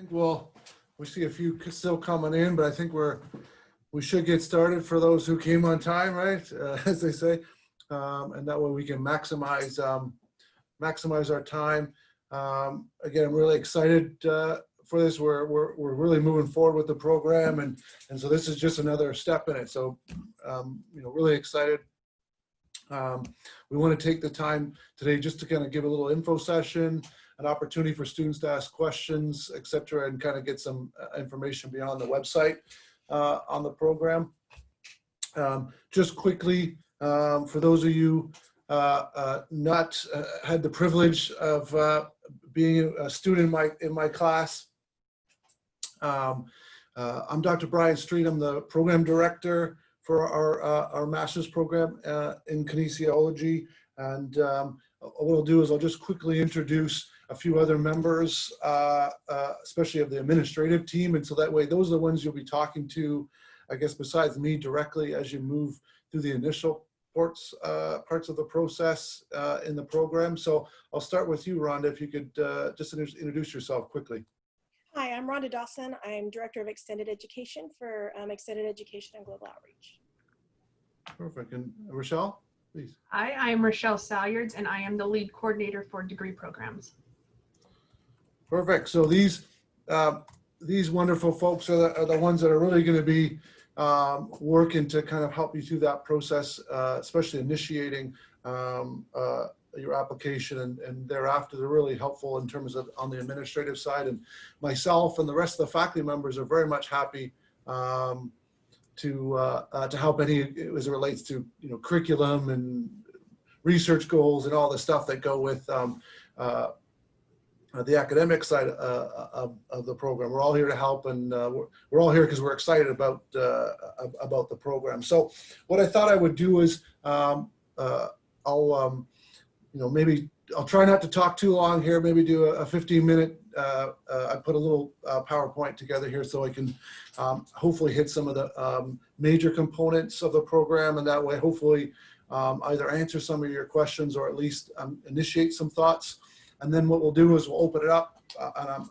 think we see a few still coming in, but I think we should get started for those who came on time, right? As they say, and that way we can maximize our time. Again, I'm really excited for this. We're really moving forward with the program, and so this is just another step in it. So really excited. We want to take the time today just to kind of give a little info session, an opportunity for students to ask questions, etc., and kind of get some information beyond the website on the program. Just quickly, for those of you not had the privilege of being a student in my class, I'm Dr. Brian Street. I'm the program director for our master's program in Kinesiology. And what I'll do is I'll just quickly introduce a few other members, especially of the administrative team. And so that way, those are the ones you'll be talking to, I guess, besides me directly as you move through the initial parts of the process in the program. So I'll start with you, Rhonda, if you could just introduce yourself quickly. Hi, I'm Rhonda Dawson. I'm Director of Extended Education for Extended Education and Global Outreach. Perfect. And Rochelle, please. Hi, I'm Rochelle Salyards, and I am the lead coordinator for degree programs. Perfect. So these wonderful folks are the ones that are really going to be working to kind of help you through that process, especially initiating your application, and thereafter they're really helpful in terms of on the administrative side. And myself and the rest of the faculty members are very much happy to help any as it relates to curriculum and research goals and all the stuff that go with the academic side of the program. We're all here to help, and we're all here because we're excited about the program. So what I thought I would do is maybe I'll try not to talk too long here, maybe do a 15-minute, I put a little PowerPoint together here so I can hopefully hit some of the major components of the program, and that way hopefully either answer some of your questions or at least initiate some thoughts. And then what we'll do is we'll open it up, and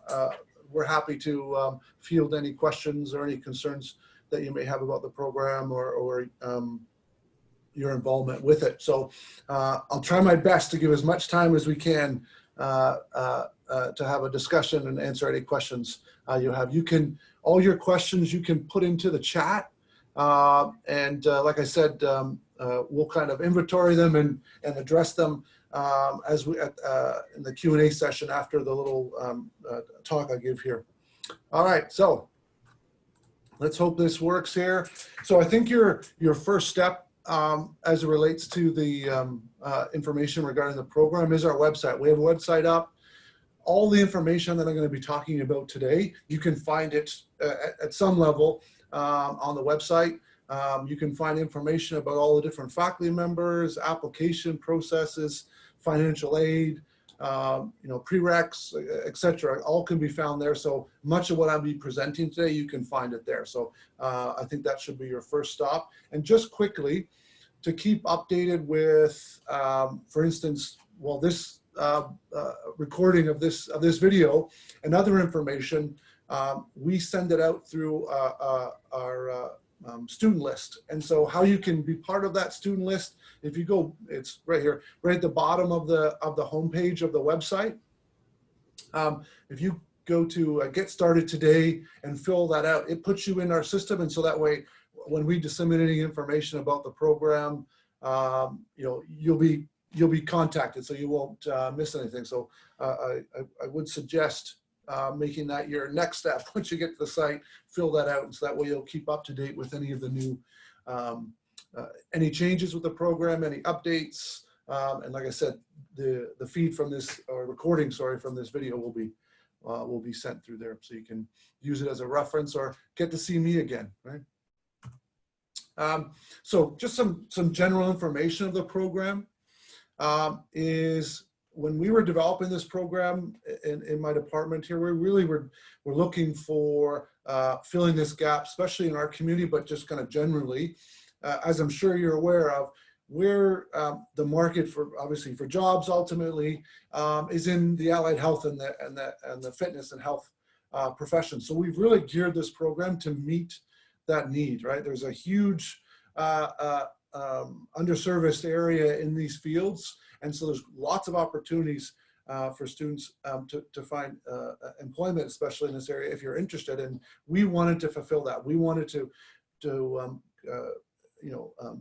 we're happy to field any questions or any concerns that you may have about the program or your involvement with it. So I'll try my best to give as much time as we can to have a discussion and answer any questions you have. All your questions you can put into the chat, and like I said, we'll kind of inventory them and address them as we in the Q&A session after the little talk I give here. All right, so let's hope this works here. So I think your first step as it relates to the information regarding the program is our website. We have a website up. All the information that I'm going to be talking about today, you can find it at some level on the website. You can find information about all the different faculty members, application processes, financial aid, prereqs, etc. All can be found there. So much of what I'll be presenting today, you can find it there. So I think that should be your first stop. And just quickly, to keep updated with, for instance, this recording of this video and other information, we send it out through our student list. And so how you can be part of that student list, if you go, it's right here, right at the bottom of the homepage of the website. If you go to Get Started Today and fill that out, it puts you in our system. And so that way, when we disseminate any information about the program, you'll be contacted, so you won't miss anything. So I would suggest making that your next step. Once you get to the site, fill that out, and so that way you'll keep up to date with any of the new, any changes with the program, any updates, and like I said, the feed from this, or recording, sorry, from this video will be sent through there, so you can use it as a reference or get to see me again, right? So just some general information of the program is, when we were developing this program in my department here, we're looking for filling this gap, especially in our community, but just kind of generally, as I'm sure you're aware of, where the market for, obviously, for jobs ultimately is in the allied health and the fitness and health professions. So we've really geared this program to meet that need, right? There's a huge underserviced area in these fields. And so there's lots of opportunities for students to find employment, especially in this area, if you're interested. And we wanted to fulfill that. We wanted to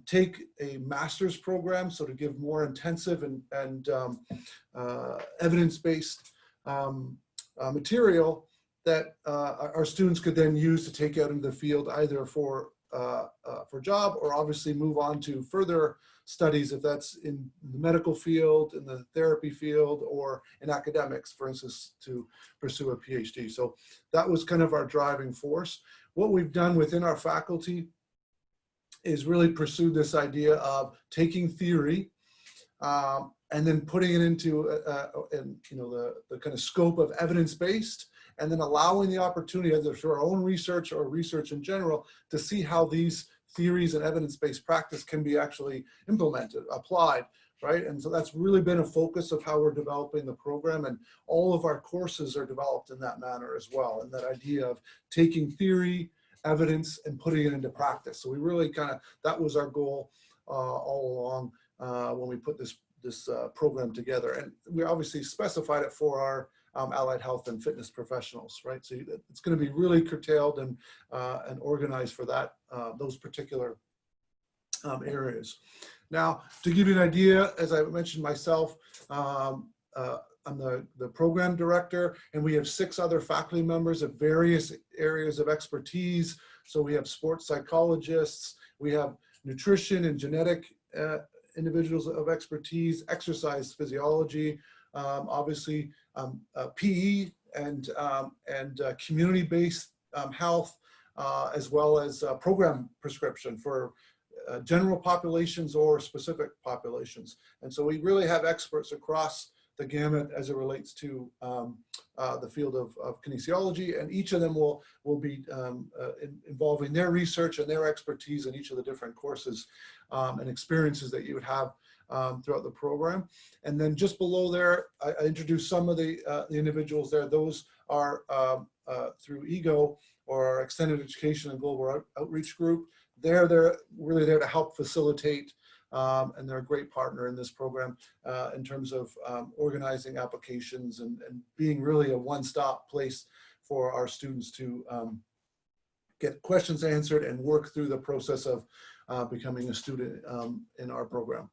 take a master's program, so to give more intensive and evidence-based material that our students could then use to take out into the field, either for job, or obviously move on to further studies, if that's in the medical field, in the therapy field, or in academics, for instance, to pursue a PhD. So that was kind of our driving force. What we've done within our faculty is really pursue this idea of taking theory and then putting it into the kind of scope of evidence-based, and then allowing the opportunity, either through our own research or research in general, to see how these theories and evidence-based practice can be actually implemented, applied, right? And so that's really been a focus of how we're developing the program, and all of our courses are developed in that manner as well, and that idea of taking theory, evidence, and putting it into practice. So we really that was our goal all along when we put this program together. And we obviously specified it for our allied health and fitness professionals, right? So it's going to be really curtailed and organized for that, those particular areas. Now, to give you an idea, as I mentioned myself, I'm the program director, and we have 6 other faculty members of various areas of expertise. So we have sports psychologists, we have nutrition and genetic individuals of expertise, exercise physiology, obviously PE and community-based health, as well as program prescription for general populations or specific populations. And so we really have experts across the gamut as it relates to the field of kinesiology, and each of them will be involving their research and their expertise in each of the different courses and experiences that you would have throughout the program. And then just below there, I introduced some of the individuals there. Those are through EGO, or our Extended Education and Global Outreach Group. They're really there to help facilitate, and they're a great partner in this program in terms of organizing applications and being really a one-stop place for our students to get questions answered and work through the process of becoming a student in our program.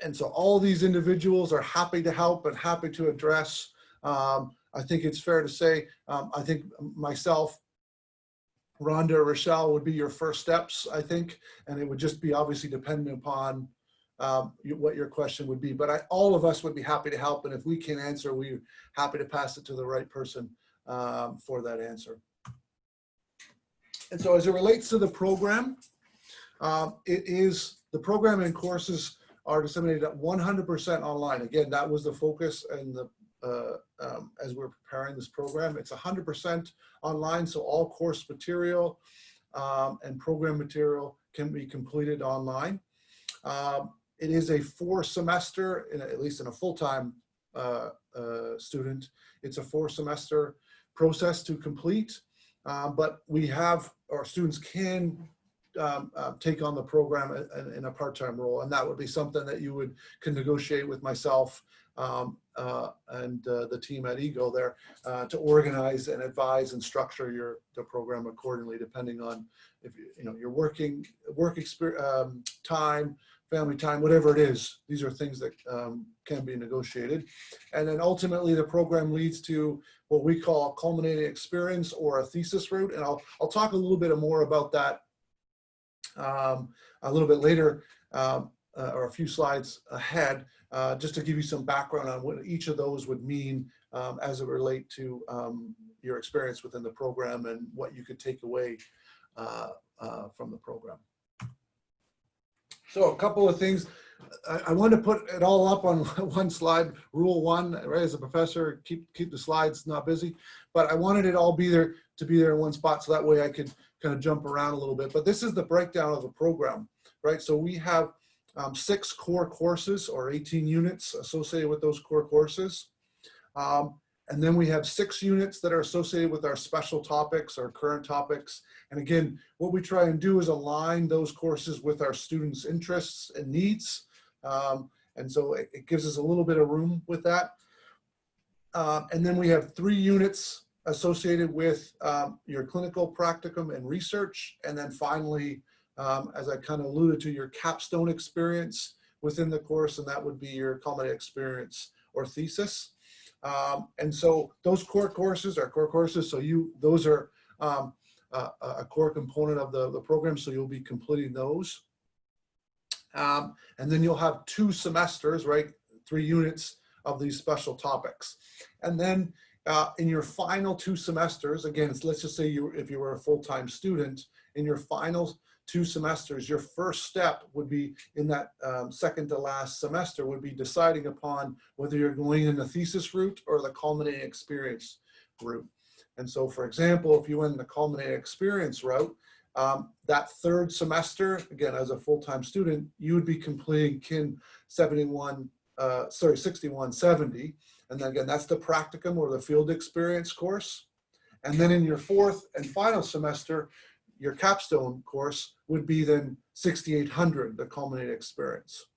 And so all these individuals are happy to help and happy to address. I think it's fair to say, I think myself, Rhonda or Rochelle would be your first steps, I think, and it would just be obviously dependent upon what your question would be. But all of us would be happy to help, and if we can answer, we're happy to pass it to the right person for that answer. And so as it relates to the program, the program and courses are disseminated at 100% online. Again, that was the focus and as we're preparing this program. It's 100% online, so all course material and program material can be completed online. It is a 4-semester, at least in a full-time student, it's a 4-semester process to complete, but we have, our students can take on the program in a part-time role, and that would be something that you can negotiate with myself and the team at EGO there to organize and advise and structure the program accordingly, depending on if your work experience, time, family time, whatever it is. These are things that can be negotiated. And then ultimately the program leads to what we call a culminating experience or a thesis route. And I'll talk a little bit more about that a little bit later, or a few slides ahead, just to give you some background on what each of those would mean as it relate to your experience within the program and what you could take away from the program. So a couple of things. I wanted to put it all up on one slide. Rule 1, right? As a professor, keep the slides not busy. But I wanted it all to be there in one spot, so that way I could kind of jump around a little bit. But this is the breakdown of the program, right? So we have 6 core courses or 18 units associated with those core courses. And And then we have 6 units that are associated with our special topics or current topics. And again, what we try and do is align those courses with our students' interests and needs. And so it gives us a little bit of room with that. And then we have 3 units associated with your clinical practicum and research. And then finally, as I kind of alluded to, your capstone experience within the course, and that would be your culminating experience or thesis. And so those core courses are core courses. So those are a core component of the program. So you'll be completing those. And then you'll have 2 semesters, right? 3 units of these special topics. And then in your final 2 semesters, again, let's just say if you were a full-time student, in your final 2 semesters, your first step would be in that second to last semester would be deciding upon whether you're going in the thesis route or the culminating experience route. And so, for example, if you went in the culminating experience route, that 3rd semester, again, as a full-time student, you would be completing KIN 6170. And then again, that's the practicum or the field experience course. And then in your 4th and final semester, your capstone course would be then 6800, the culminating experience.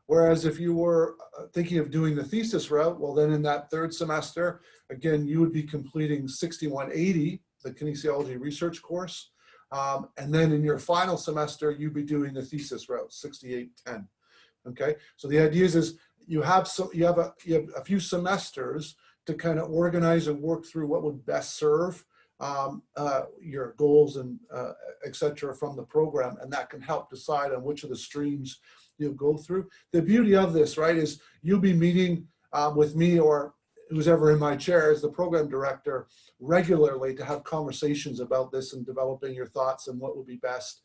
Whereas if you were thinking of doing the thesis route, well, then in that 3rd semester, again, you would be completing 6180, the kinesiology research course. And then in your final semester, you'd be doing the thesis route, 6810. Okay, so the idea is you have a few semesters to kind of organize and work through what would best serve your goals and et cetera from the program, and that can help decide on which of the streams you'll go through. The beauty of this, right, is you'll be meeting with me or who's ever in my chair as the program director regularly to have conversations about this and developing your thoughts and what would be best.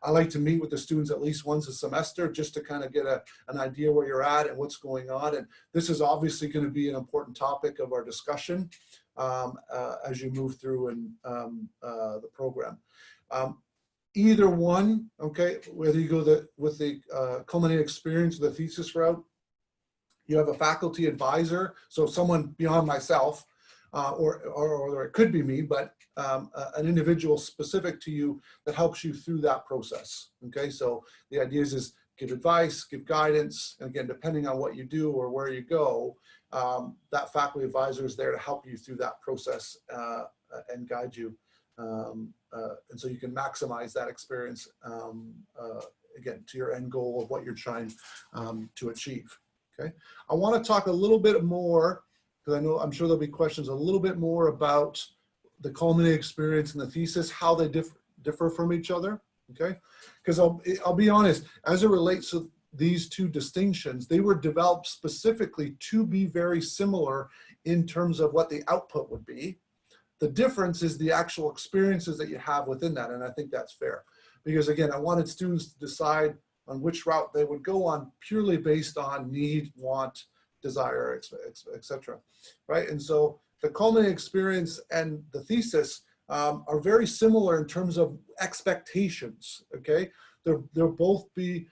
I like to meet with the students at least once a semester just to kind of get an idea where you're at and what's going on. And this is obviously going to be an important topic of our discussion as you move through in the program. Either one, okay, whether you go with the culminating experience or the thesis route, you have a faculty advisor, so someone beyond myself, or it could be me, but an individual specific to you that helps you through that process. Okay, so the idea is give advice, give guidance, and again, depending on what you do or where you go, that faculty advisor is there to help you through that process and guide you, and so you can maximize that experience again to your end goal of what you're trying to achieve. Okay, I want to talk a little bit more, because I'm sure there'll be questions, a little bit more about the culminating experience and the thesis, how they differ from each other. Okay, because I'll be honest, as it relates to these 2 distinctions, they were developed specifically to be very similar in terms of what the output would be. The difference is the actual experiences that you have within that, and I think that's fair. Because again, I wanted students to decide on which route they would go on purely based on need, want, desire, etc. Right? And so the culminating experience and the thesis are very similar in terms of expectations. Okay, they'll both be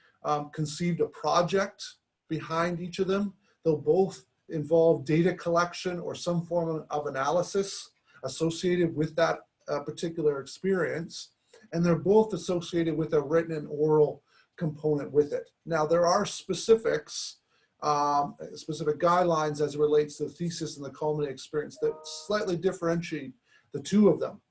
conceived a project behind each of them. They'll both involve data collection or some form of analysis associated with that particular experience, and they're both associated with a written and oral component with it. Now, there are specifics, specific guidelines as it relates to the thesis and the culminating experience that slightly differentiate the 2 of them.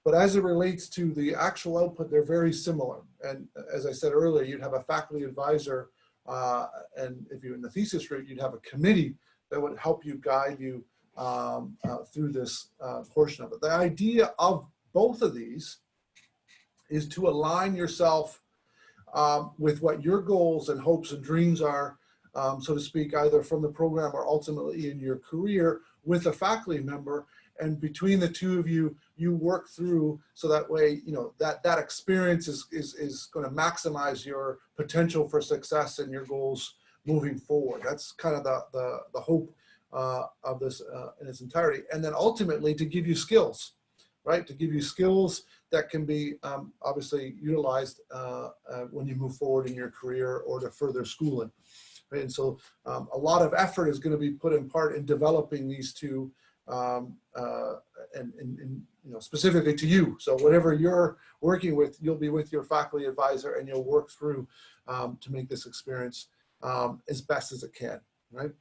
But as it relates to the actual output, they're very similar. And as I said earlier, you'd have a faculty advisor, and if you're in the thesis route, you'd have a committee that would help you guide you through this portion of it. The idea of both of these is to align yourself with what your goals and hopes and dreams are, so to speak, either from the program or ultimately in your career with a faculty member. And between the 2 of you, you work through so that way, you know, that experience is going to maximize your potential for success and your goals moving forward. That's kind of the hope of this in its entirety. And then ultimately to give you skills, right? To give you skills that can be obviously utilized when you move forward in your career or to further schooling. right? And so a lot of effort is going to be put in part in developing these two, and you know, specifically to you. So whatever you're working with, you'll be with your faculty advisor, and you'll work through to make this experience as best as it can, right?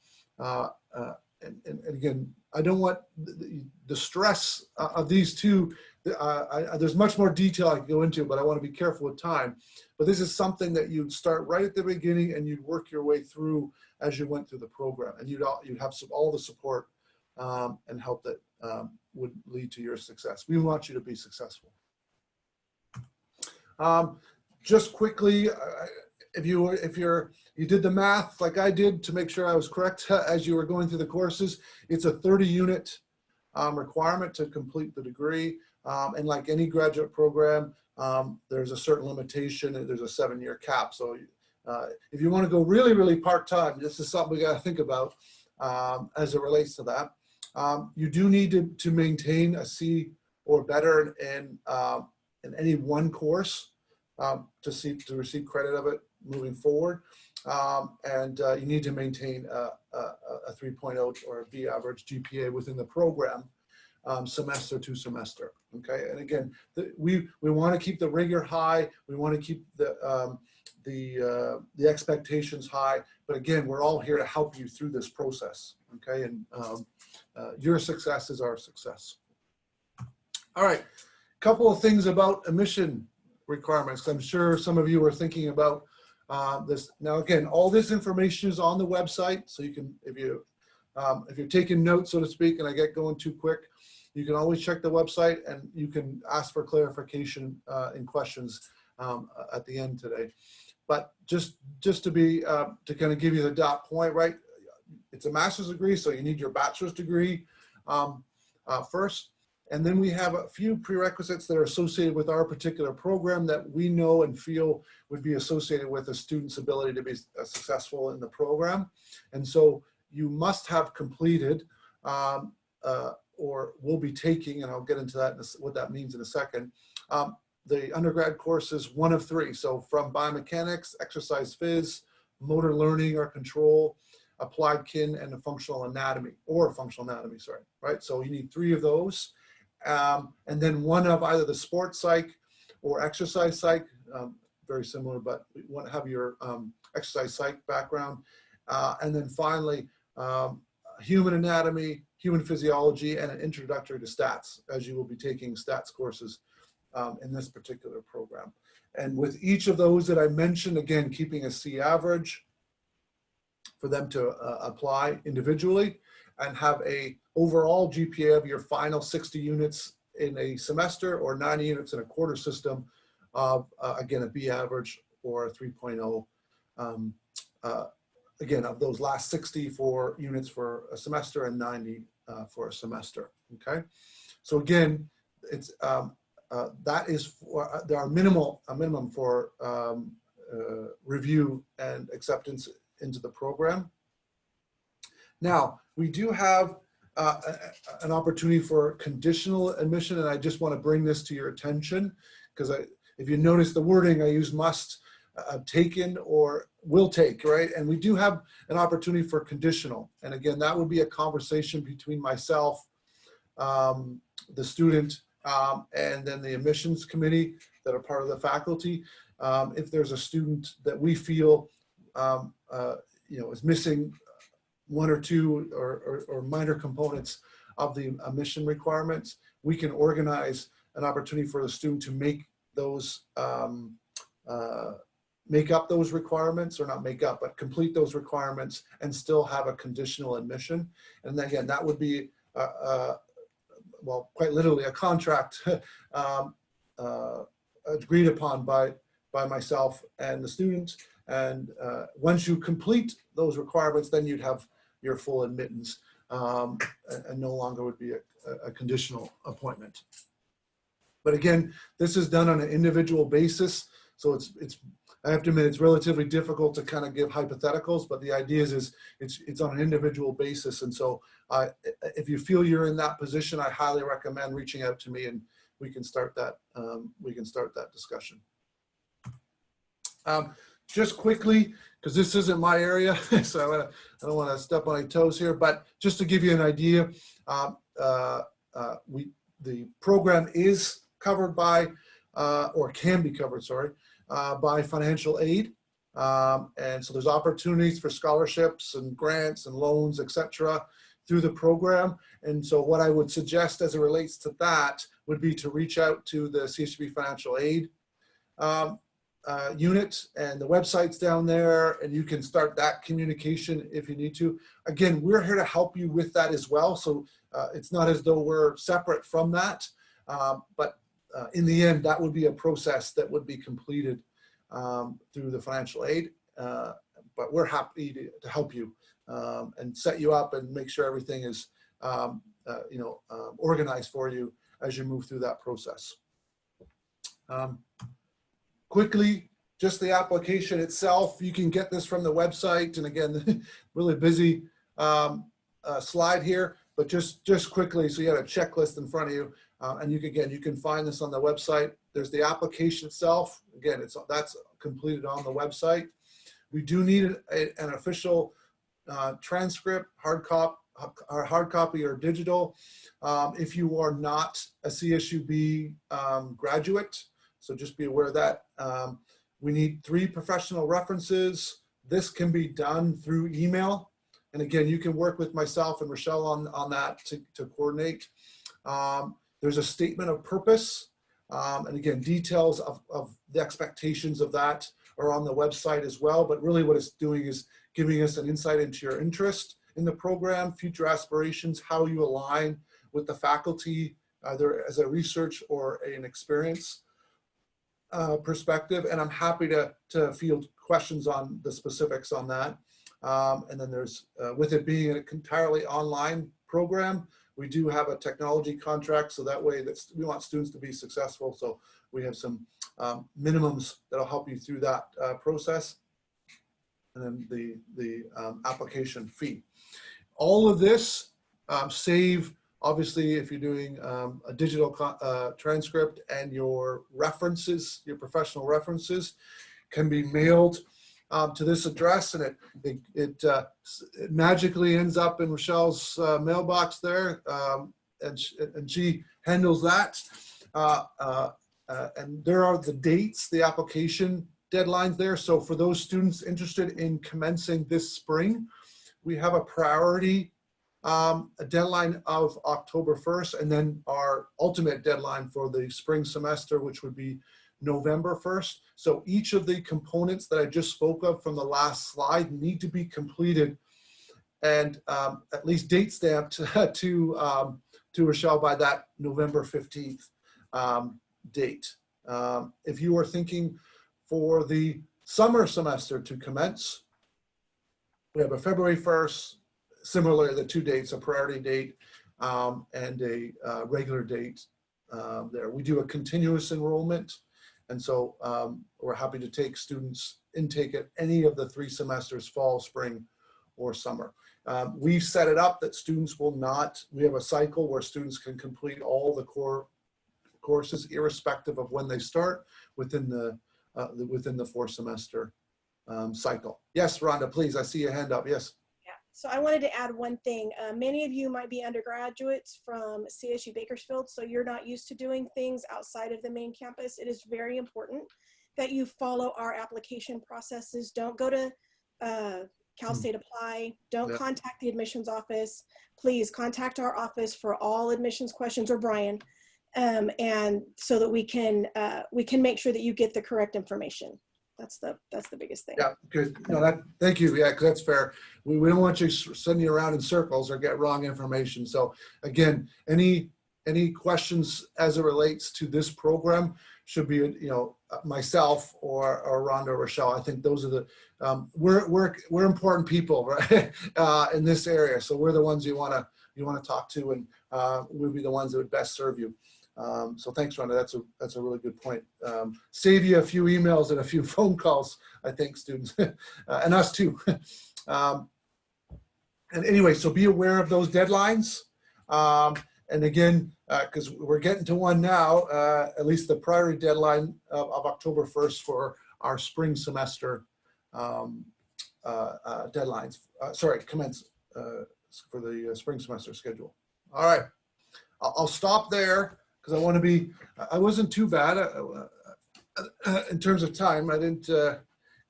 And again, I don't want the stress of these two. There's much more detail I can go into, but I want to be careful with time. But this is something that you'd start right at the beginning, and you'd work your way through as you went through the program, and you'd have all the support and help that would lead to your success. We want you to be successful. Just quickly, if you did the math like I did to make sure I was correct as you were going through the courses, it's a 30-unit requirement to complete the degree. And like any graduate program, there's a certain limitation, and there's a 7-year cap. So if you want to go really, really part-time, this is something we got to think about as it relates to that. You do need to maintain a C or better in any one course to receive credit of it moving forward. And you need to maintain a 3.0 or a B average GPA within the program semester to semester. Okay, and again, we want to keep the rigor high. We want to keep the expectations high. But again, we're all here to help you through this process. Okay, and your success is our success. All right, a couple of things about admission requirements. I'm sure some of you are thinking about this. Now, again, all this information is on the website, so you can, if you're taking notes, so to speak, and I get going too quick, you can always check the website, and you can ask for clarification in questions at the end today. But just to be to kind of give you the dot point, right? It's a master's degree, so you need your bachelor's degree first. And then we have a few prerequisites that are associated with our particular program that we know and feel would be associated with a student's ability to be successful in the program. And so you must have completed or will be taking, and I'll get into that, what that means in a second, the undergrad courses 1 of 3. So from biomechanics, exercise phys, motor learning or control, applied kin, and a functional anatomy, sorry, right? So you need 3 of those. And then 1 of either the sports psych or exercise psych, very similar, but we want to have your exercise psych background. And then finally, human anatomy, human physiology, and an introductory to stats, as you will be taking stats courses in this particular program. And with each of those that I mentioned, again, keeping a C average for them to apply individually, and have a overall GPA of your final 60 units in a semester or 90 units in a quarter system of, again, a B average or a 3.0. Again, of those last 64 units for a semester and 90 for a semester, okay? So again, it's, that is for, there are a minimum for review and acceptance into the program. Now, we do have an opportunity for conditional admission, and I just want to bring this to your attention, because if you notice the wording, I use must, taken, or will take, right? And we do have an opportunity for conditional. And again, that would be a conversation between myself, the student, and then the admissions committee that are part of the faculty. If there's a student that we feel is missing 1 or 2 or minor components of the admission requirements, we can organize an opportunity for the student to make those make up those requirements, or not make up, but complete those requirements and still have a conditional admission. And again, that would be well, quite literally a contract agreed upon by myself and the students. And once you complete those requirements, then you'd have your full admittance, and no longer would be a conditional appointment. But again, this is done on an individual basis. So it's I have to admit, it's relatively difficult to kind of give hypotheticals, but the idea is it's on an individual basis. And so if you feel you're in that position, I highly recommend reaching out to me, and we can start that discussion. just quickly, because this isn't my area, so I don't want to step on any toes here, but just to give you an idea, the program is covered by, or can be covered, sorry, by financial aid. And so there's opportunities for scholarships and grants and loans, etc., through the program. And so what I would suggest as it relates to that would be to reach out to the CSUB financial aid unit, and the website's down there, and you can start that communication if you need to. Again, we're here to help you with that as well. So it's not as though we're separate from that, but in the end, that would be a process that would be completed through the financial aid. But we're happy to help you and set you up and make sure everything is organized for you as you move through that process. Quickly, just the application itself, you can get this from the website. And again, really busy slide here, but just quickly, so you have a checklist in front of you, and you can find this on the website. There's the application itself. Again, that's completed on the website. We do need an official transcript, hard copy or digital, if you are not a CSUB graduate. So just be aware of that. We need 3 professional references. This can be done through email. And again, you can work with myself and Rochelle on that to coordinate. There's a statement of purpose. And again, details of the expectations of that are on the website as well. But really what it's doing is giving us an insight into your interest in the program, future aspirations, how you align with the faculty, either as a research or an experience perspective. And I'm happy to field questions on the specifics on that. And then there's, with it being an entirely online program, we do have a technology contract, so that way we want students to be successful. So we have some minimums that'll help you through that process. And then the application fee. All of this save, obviously, if you're doing a digital transcript, and your references, your professional references, can be mailed to this address, and it magically ends up in Rochelle's mailbox there, and she handles that. And there are the dates, the application deadlines there. So for those students interested in commencing this spring, we have a priority a deadline of October 1st, and then our ultimate deadline for the spring semester, which would be November 1st. So each of the components that I just spoke of from the last slide need to be completed and at least date stamped to Rochelle by that November 15th date. If you are thinking for the summer semester to commence, we have a February 1st, similarly the 2 dates, a priority date and a regular date there. We do a continuous enrollment, and so we're happy to take students intake at any of the 3 semesters, fall, spring, or summer. We've set it up that students will not, we have a cycle where students can complete all the core courses irrespective of when they start within the 4-semester cycle. Yes, Rhonda, please, I see your hand up, yes. So I wanted to add one thing. Many of you might be undergraduates from CSU Bakersfield, so you're not used to doing things outside of the main campus. It is very important that you follow our application processes. Don't go to Cal State Apply. Don't contact the admissions office. Please contact our office for all admissions questions, or Brian, and so that we can make sure that you get the correct information. That's the biggest thing. Yeah, good. No, thank you. Yeah, because that's fair. We don't want you sending you around in circles or get wrong information. So again, any questions as it relates to this program should be, myself or Rhonda or Rochelle. I think those are the we're important people, right? In this area. So we're the ones you want to talk to, and we'll be the ones that would best serve you. So thanks, Rhonda. That's a really good point. Save you a few emails and a few phone calls, I think, students, and us too. And anyway, so be aware of those deadlines. And again, because we're getting to one now, at least the priority deadline of October 1st for our spring semester deadlines, commence for the spring semester schedule. All right, I'll stop there because I want to be, I wasn't too bad in terms of time. I didn't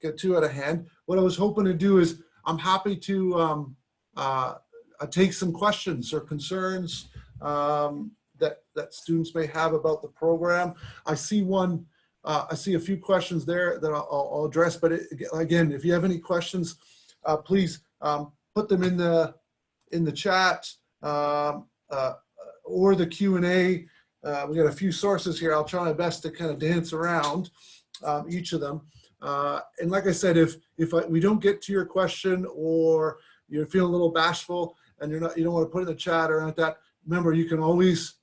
get too out of hand. What I was hoping to do is I'm happy to take some questions or concerns that students may have about the program. I see one, I see a few questions there that I'll address, but again, if you have any questions, please put them in the chat or the Q&A. We got a few sources here. I'll try my best to kind of dance around each of them. And like I said, if we don't get to your question or you're feeling a little bashful and you don't want to put it in the chat or anything like that, remember you can always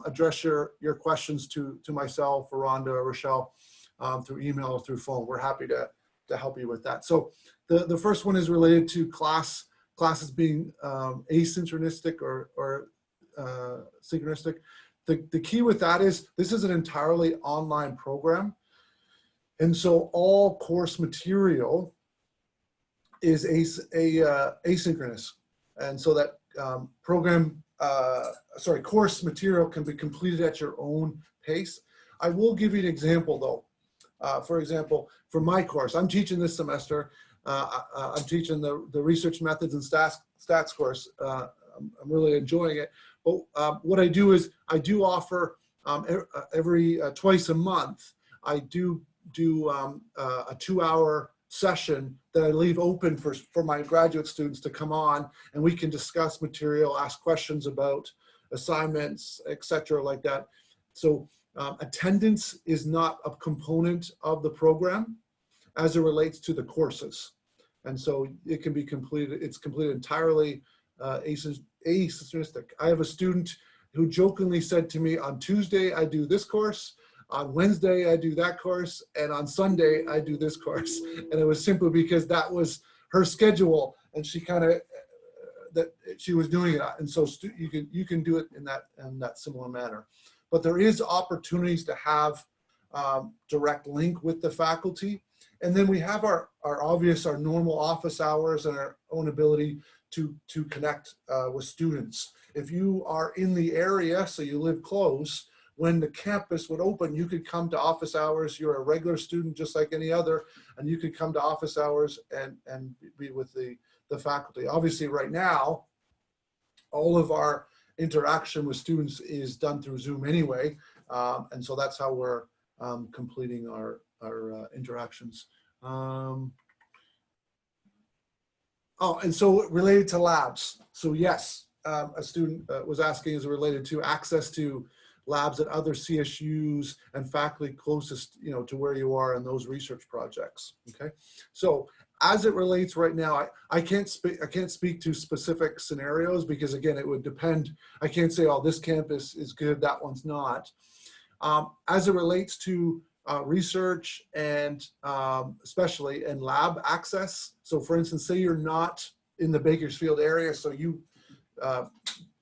address your questions to myself or Rhonda or Rochelle through email or through phone. We're happy to help you with that. So the first one is related to classes being asynchronistic or synchronistic. The key with that is this is an entirely online program. And so all course material is asynchronous. And so that course material can be completed at your own pace. I will give you an example though. For example, for my course, I'm teaching this semester, I'm teaching the research methods and stats course. I'm really enjoying it. But what I do is I do offer every twice a month, I do a 2-hour session that I leave open for my graduate students to come on, and we can discuss material, ask questions about assignments, etc. like that. So attendance is not a component of the program as it relates to the courses. And so it can be completed, it's completed entirely asynchronistic. I have a student who jokingly said to me, on Tuesday, I do this course, on Wednesday, I do that course, and on Sunday, I do this course. And it was simply because that was her schedule, and she kind of, that she was doing it. And so you can do it in that similar manner. But there is opportunities to have direct link with the faculty. And then we have our normal office hours and our own ability to connect with students. If you are in the area, so you live close, when the campus would open, you could come to office hours. You're a regular student just like any other, and you could come to office hours and be with the faculty. Obviously right now, all of our interaction with students is done through Zoom anyway. And so that's how we're completing our interactions. Oh, and so related to labs. So yes, a student was asking, is it related to access to labs at other CSUs and faculty closest, to where you are in those research projects. Okay, so as it relates right now, I can't speak to specific scenarios because again, it would depend. I can't say, oh, this campus is good, that one's not. As it relates to research and especially in lab access. So for instance, say you're not in the Bakersfield area, so you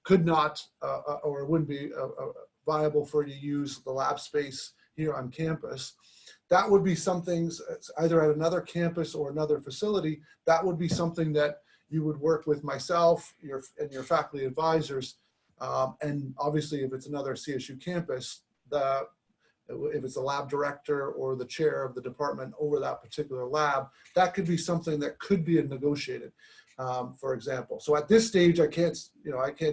could not or it wouldn't be viable for you to use the lab space here on campus. That would be something either at another campus or another facility. That would be something that you would work with myself and your faculty advisors. And obviously if it's another CSU campus, if it's the lab director or the chair of the department over that particular lab, that could be something that could be negotiated, for example. So at this stage, I can't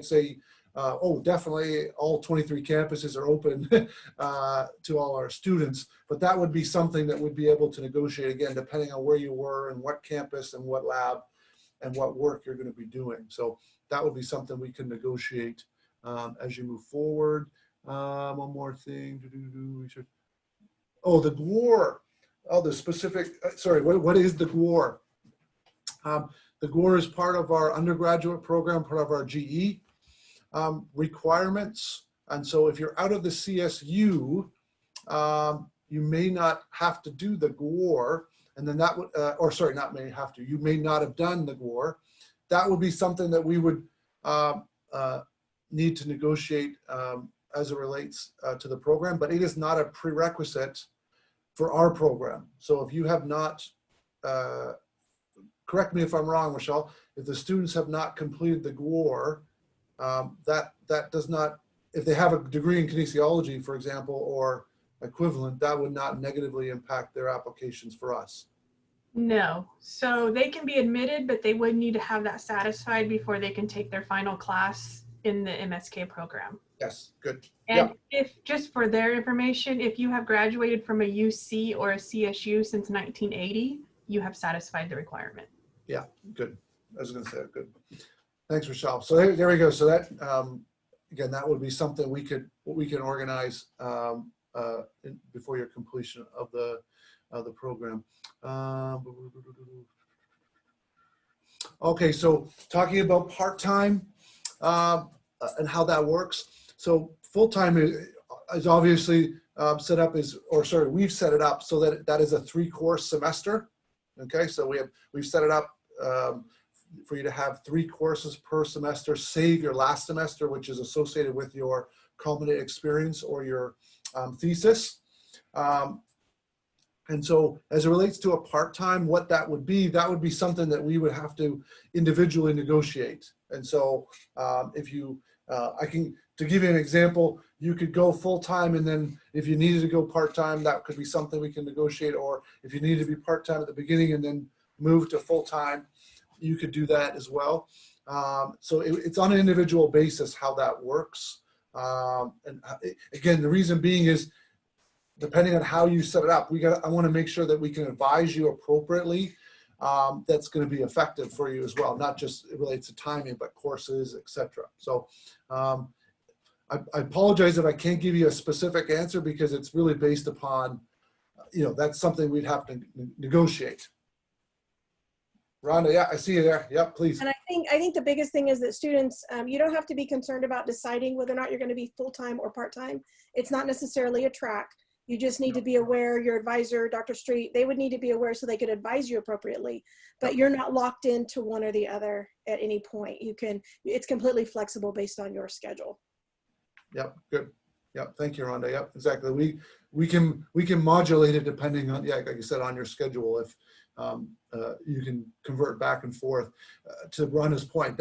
say, oh, definitely all 23 campuses are open to all our students, but that would be something that we'd be able to negotiate, again, depending on where you were and what campus and what lab and what work you're going to be doing. So that would be something we can negotiate as you move forward. One more thing. Oh, the GWAR. Oh, the specific, sorry, what is the GWAR? The GWAR is part of our undergraduate program, part of our GE requirements. And so if you're out of the CSU, you may not have to do the GWAR. And then that would, or sorry, not may have to, you may not have done the GWAR. That would be something that we would need to negotiate as it relates to the program, but it is not a prerequisite for our program. So if you have not correct me if I'm wrong, Michelle, if the students have not completed the GWAR, that does not, if they have a degree in kinesiology, for example, or equivalent, that would not negatively impact their applications for us. No. So they can be admitted, but they would need to have that satisfied before they can take their final class in the MSK program. Yes, good. And if, just for their information, if you have graduated from a UC or a CSU since 1980, you have satisfied the requirement. Yeah, good. I was going to say good. Thanks, Rochelle. So there we go. So that again, that would be something we can organize before your completion of the program. Okay, so talking about part-time and how that works. So full-time is obviously set up as, or sorry, we've set it up so that that is a 3-course semester. Okay, so we've set it up for you to have 3 courses per semester, save your last semester, which is associated with your culminated experience or your thesis. And so as it relates to a part-time, what that would be something that we would have to individually negotiate. And so if you, to give you an example, you could go full-time, and then if you needed to go part-time, that could be something we can negotiate. Or if you needed to be part-time at the beginning and then move to full-time, you could do that as well. So it's on an individual basis how that works. And again, the reason being is, depending on how you set it up, I want to make sure that we can advise you appropriately. That's going to be effective for you as well. Not just it relates to timing, but courses, etc. So I apologize if I can't give you a specific answer, because it's really based upon, that's something we'd have to negotiate. Rhonda, yeah, I see you there. Yeah, please. And I think the biggest thing is that students, you don't have to be concerned about deciding whether or not you're going to be full-time or part-time. It's not necessarily a track. You just need to be aware, your advisor, Dr. Street, they would need to be aware so they could advise you appropriately, but you're not locked into one or the other at any point. It's completely flexible based on your schedule. Yep, good. Yep, thank you, Rhonda. Yep, exactly. We can modulate it depending on, like you said, on your schedule. If you can convert back and forth. To Rhonda's point,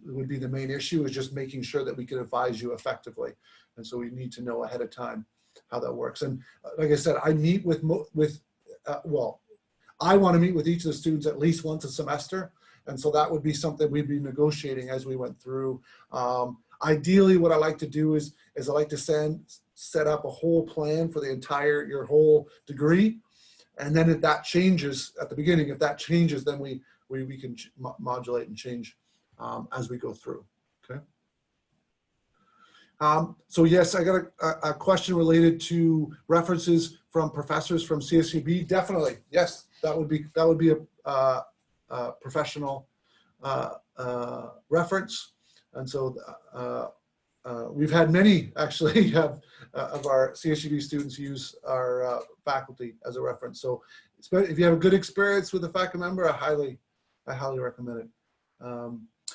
would be the main issue, is just making sure that we can advise you effectively. And so we need to know ahead of time how that works. And like I said, I meet I want to meet with each of the students at least once a semester. And so that would be something we'd be negotiating as we went through. Ideally, what I like to do is I like to set up a whole plan for your whole degree. And then if that changes at the beginning, then we can modulate and change as we go through. Okay. So yes, I got a question related to references from professors from CSUB. Definitely, yes, that would be a professional reference. And so we've had many actually of our CSUB students use our faculty as a reference. So if you have a good experience with a faculty member, I highly recommend it.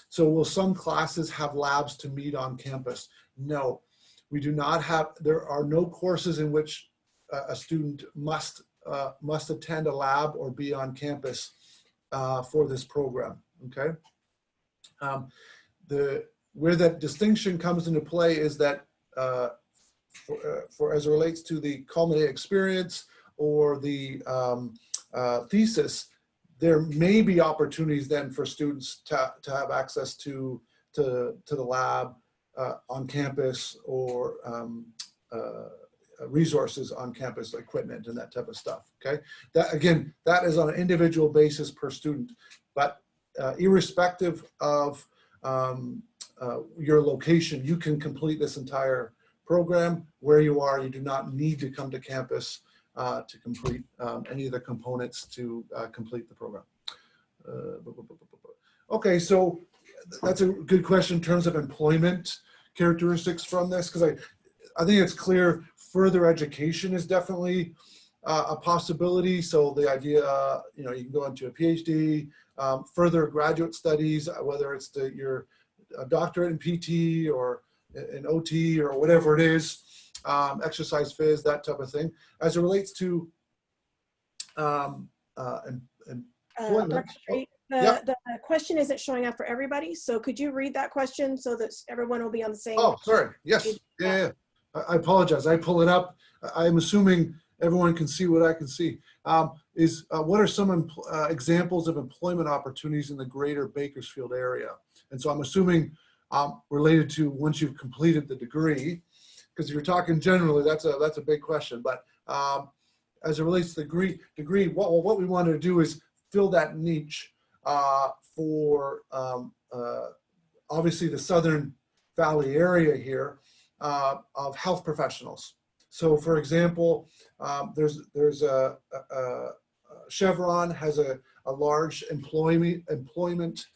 So will some classes have labs to meet on campus? No, we do not have. There are no courses in which a student must attend a lab or be on campus for this program. Okay. Where that distinction comes into play is that for as it relates to the culminated experience or the thesis, there may be opportunities then for students to have access to the lab on campus, or resources on campus, equipment and that type of stuff. Okay, that is on an individual basis per student, but irrespective of your location, you can complete this entire program where you are. You do not need to come to campus to complete any of the components to complete the program. Okay, so that's a good question in terms of employment characteristics from this, because I think it's clear further education is definitely a possibility. So the idea, you can go into a PhD, further graduate studies, whether it's your doctorate in PT or in OT or whatever it is, exercise phys, that type of thing. As it relates to employment. Dr. Street, Yep. the question isn't showing up for everybody. So could you read that question so that everyone will be on the same? Oh, sorry. Yes. page? Yeah. I apologize. I pull it up. I'm assuming everyone can see what I can see. What are some examples of employment opportunities in the greater Bakersfield area? And so I'm assuming related to once you've completed the degree, because if you're talking generally, that's a big question. But as it relates to the degree, what we wanted to do is fill that niche for obviously the Southern Valley area here of health professionals. So, for example, there's Chevron has a large employment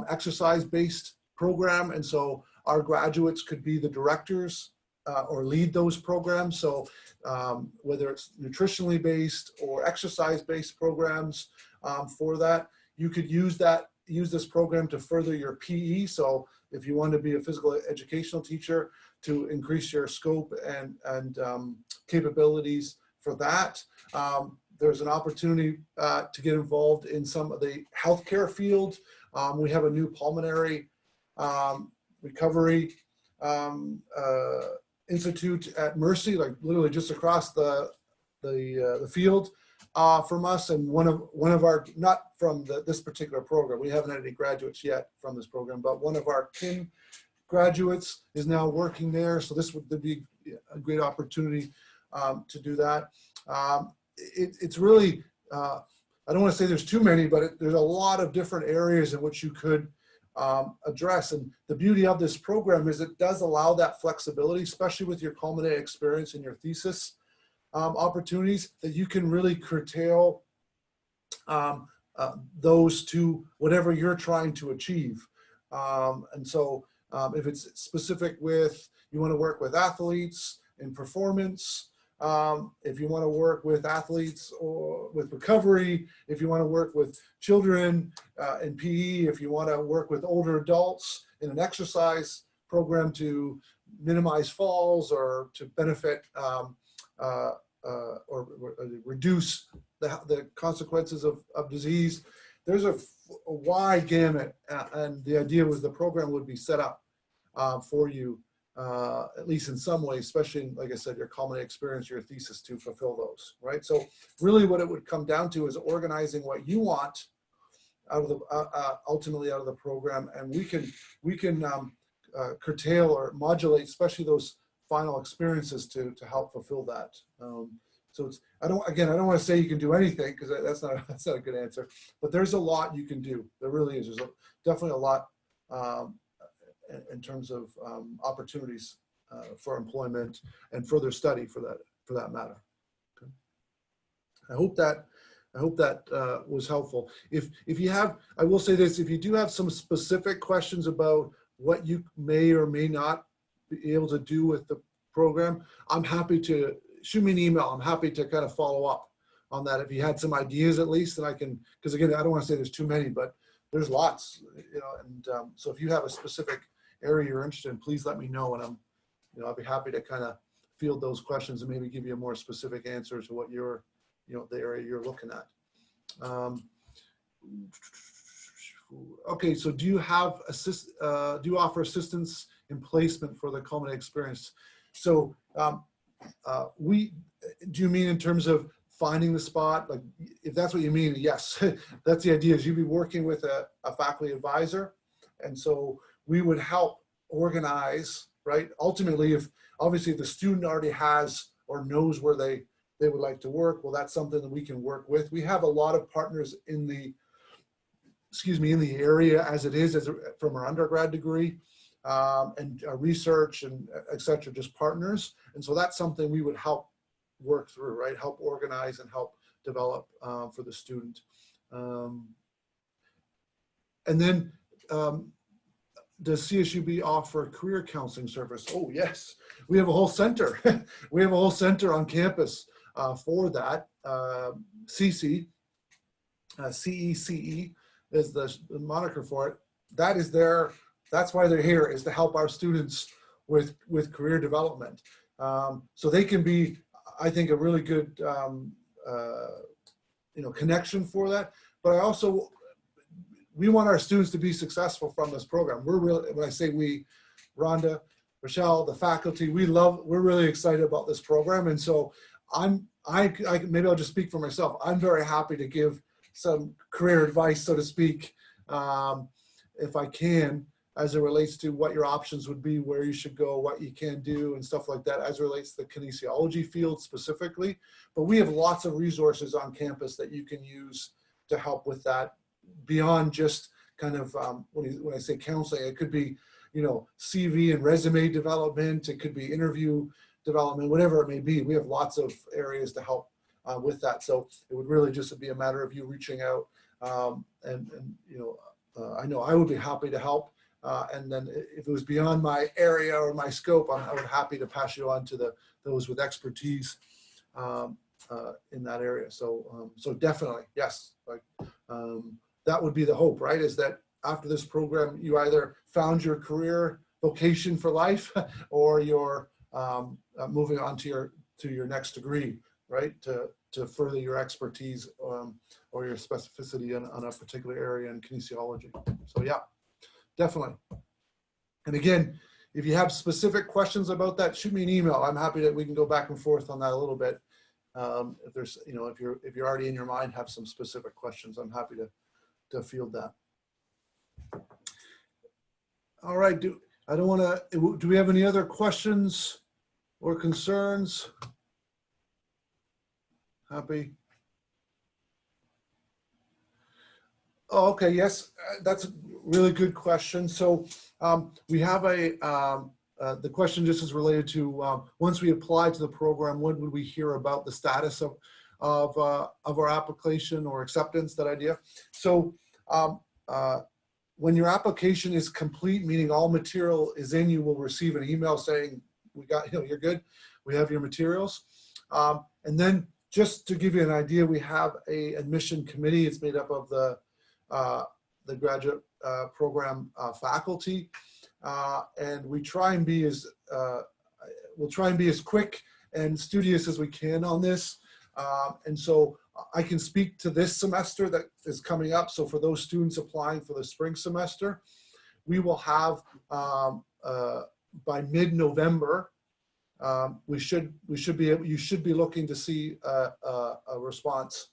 exercise-based program, and so our graduates could be the directors or lead those programs. So whether it's nutritionally based or exercise-based programs for that, you could use this program to further your PE. So if you want to be a physical educational teacher, to increase your scope and capabilities for that. There's an opportunity to get involved in some of the healthcare field. We have a new pulmonary recovery institute at Mercy, like literally just across the field from us, and one of our, not from this particular program, we haven't had any graduates yet from this program, but one of our kin graduates is now working there. So this would be a great opportunity to do that. It's really, I don't want to say there's too many, but there's a lot of different areas in which you could address. And the beauty of this program is it does allow that flexibility, especially with your culminating experience in your thesis opportunities, that you can really curtail those to whatever you're trying to achieve. And so if it's specific with, you want to work with athletes in performance, if you want to work with athletes or with recovery, if you want to work with children in PE, if you want to work with older adults in an exercise program to minimize falls or to benefit or reduce the consequences of disease, there's a wide gamut, and the idea was the program would be set up for you, at least in some way, especially in, like I said, your culminating experience, your thesis, to fulfill those, right? So really what it would come down to is organizing what you want out of the, ultimately out of the program, and we can curtail or modulate, especially those final experiences to help fulfill that. So it's, I don't want to say you can do anything, because that's not a good answer, but there's a lot you can do. There really is. There's definitely a lot in terms of opportunities for employment and further study for that matter. Okay. I hope that was helpful. If you have, I will say this, if you do have some specific questions about what you may or may not be able to do with the program, I'm happy to shoot me an email. I'm happy to kind of follow up on that. If you had some ideas at least, then I can, because again, I don't want to say there's too many, but there's lots, you know, and so if you have a specific area you're interested in, please let me know, and I'll be happy to kind of field those questions and maybe give you a more specific answer to what you're, the area you're looking at. Okay, so do you have do you offer assistance in placement for the culminating experience? So do you mean in terms of finding the spot? Like, if that's what you mean, yes, that's the idea, is you'd be working with a faculty advisor. And so we would help organize, right? Ultimately, if obviously the student already has or knows where they would like to work, well, that's something that we can work with. We have a lot of partners in the, in the area as it is, from our undergrad degree, and research and et cetera, just partners. And so that's something we would help work through, right? Help organize and help develop for the student. And then does CSUB offer career counseling service? Oh, yes. We have a whole center. We have a whole center on campus for that. CECE is the moniker for it. That is that's why they're here, is to help our students with career development. So they can be, I think, a really good connection for that. but we want our students to be successful from this program. We're really, when I say we, Rhonda, Rochelle, the faculty, we're really excited about this program. And so maybe I'll just speak for myself. I'm very happy to give some career advice, so to speak, if I can, as it relates to what your options would be, where you should go, what you can do, and stuff like that, as it relates to the kinesiology field specifically. But we have lots of resources on campus that you can use to help with that, beyond just kind of, when I say counseling, it could be, CV and resume development, it could be interview development, whatever it may be. We have lots of areas to help with that. So it would really just be a matter of you reaching out, I know I would be happy to help. And then if it was beyond my area or my scope, I would be happy to pass you on to those with expertise in that area. So definitely, yes, that would be the hope, right? Is that after this program, you either found your career vocation for life, or you're moving on to your next degree, right? To further your expertise or your specificity on a particular area in kinesiology. So yeah, definitely. And again, if you have specific questions about that, shoot me an email. I'm happy that we can go back and forth on that a little bit. If there's, if you're already in your mind have some specific questions, I'm happy to field that. All right. Do we have any other questions or concerns? Happy. Oh, okay. Yes, that's a really good question. So we have the question just is related to once we apply to the program, when would we hear about the status of our application or acceptance, that idea. So when your application is complete, meaning all material is in, you will receive an email saying, we got, you're good. We have your materials. And then just to give you an idea, we have a admission committee. It's made up of the graduate program faculty. And we try and be we'll try and be as quick and studious as we can on this. And so I can speak to this semester that is coming up. So for those students applying for the spring semester, we will have by mid-November, you should be looking to see a response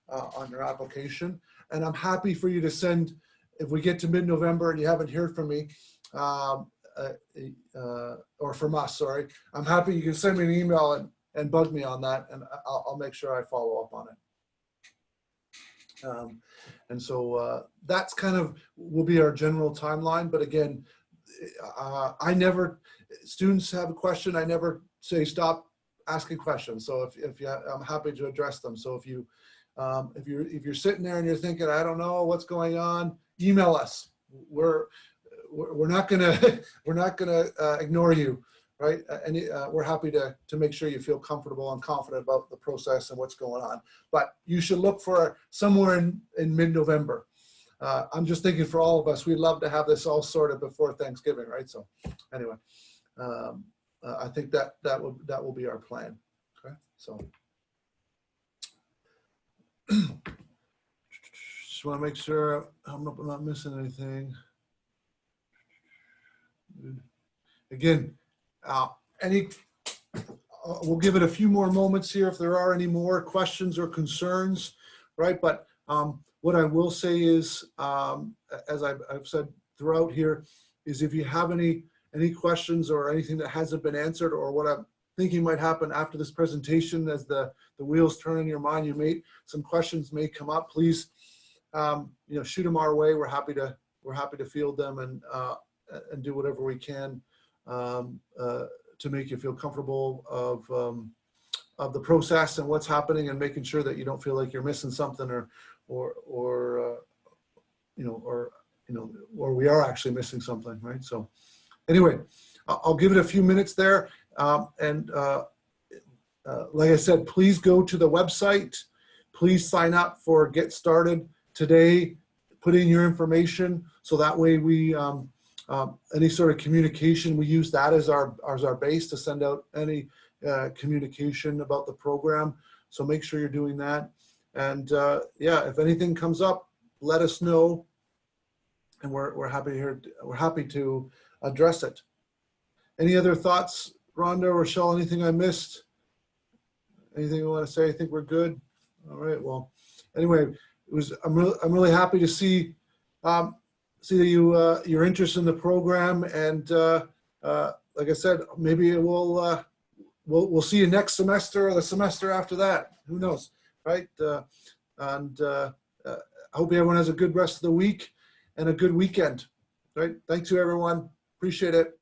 on your application. And I'm happy for you to send, if we get to mid-November and you haven't heard from me, or from us, sorry, I'm happy you can send me an email and bug me on that, and I'll make sure I follow up on it. And so that's kind of will be our general timeline. But again, students have a question, I never say stop asking questions. So if you, I'm happy to address them. So if you're sitting there and you're thinking, I don't know what's going on, email us. We're not gonna ignore you, right? And we're happy to make sure you feel comfortable and confident about the process and what's going on. But you should look for somewhere in mid-November. I'm just thinking for all of us, we'd love to have this all sorted before Thanksgiving, right? So anyway, I think that will be our plan. Okay, so just want to make sure I'm not missing anything. Again, we'll give it a few more moments here if there are any more questions or concerns, right? But what I will say is, as I've said throughout here, is if you have any questions or anything that hasn't been answered, or what I'm thinking might happen after this presentation, as the wheels turn in your mind, some questions may come up. Please, shoot them our way. We're happy to field them and do whatever we can to make you feel comfortable of the process and what's happening, and making sure that you don't feel like you're missing something or we are actually missing something, right? So anyway, I'll give it a few minutes there. Like I said, please go to the website. Please sign up for Get Started today. Put in your information, so that way we any sort of communication, we use that as our base to send out any communication about the program. So make sure you're doing that. And yeah, if anything comes up, let us know. And we're happy here. We're happy to address it. Any other thoughts, Rhonda, Rochelle? Anything I missed? Anything you want to say? I think we're good. All right. Well, anyway, I'm really happy to see your interest in the program, and like I said, maybe we'll see you next semester or the semester after that. Who knows, right? And I hope everyone has a good rest of the week and a good weekend. Right? Thanks to everyone. Appreciate it.